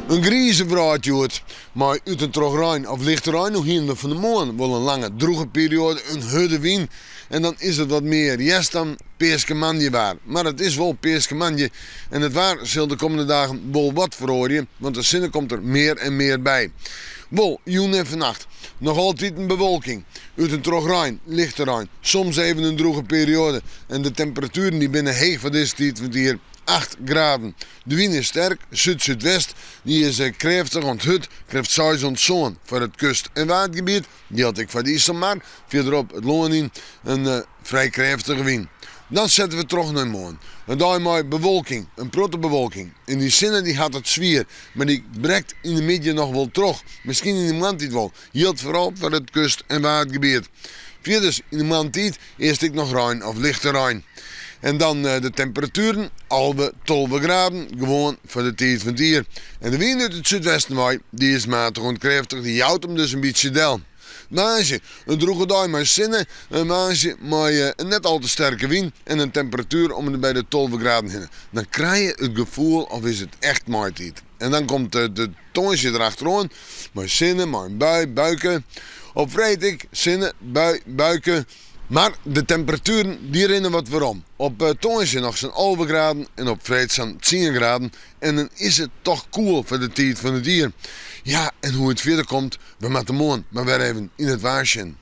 Een grijze vraatjoet, maar uit een trogrijn of lichterijn nog hier van de maan wel een lange droge periode, een hudde wien. En dan is het wat meer yes dan peerskemanje waar. Maar het is wel peerskemanje en het waar zal de komende dagen wel wat verhoren, want de zinnen komt er meer en meer bij. Wel, joen en vannacht. Nog altijd een bewolking. Uit een trogrijn, lichterijn, soms even een droge periode. En de temperaturen die binnen heeg van deze tijd van hier 8 graden. De wind is sterk, zuid-zuidwest. Die is krachtig, want het krijgt 6 zon voor het kust- en watergebied. Die had ik van die maar verderop het loon in een vrij krachtige wind. Dan zetten we terug naar morgen. En daar maar bewolking, een protte bewolking. In die zinnen die had het zwier, maar die breekt in de midden nog wel terug. Misschien in de maand niet wel. Hield vooral voor het kust- en watergebied. Verder in de maand tijd eerst ik nog ruim of lichte ruim. En dan de temperaturen, alweer 12 graden, gewoon voor de tijd van het hier. En de wind uit het zuidwesten waait, die is matig en krachtig, die houdt hem dus een beetje del. Maandje, een droge dag met zinnen, een maandje met een net al te sterke wind en een temperatuur om er bij de 12 graden heen. Dan krijg je het gevoel of is het echt maaitijd. En dan komt de tongetje erachteraan, met zinnen, met een bui, buiken. Op vrijdag zinnen, bui, buiken. Maar de temperaturen die rennen wat waarom. Op tongetje nog zo'n 11 graden en op vrijdag zo'n 10 graden. En dan is het toch koel voor de tijd van het dier. Ja, en hoe het verder komt, we met de maan maar weer even in het waarsjen.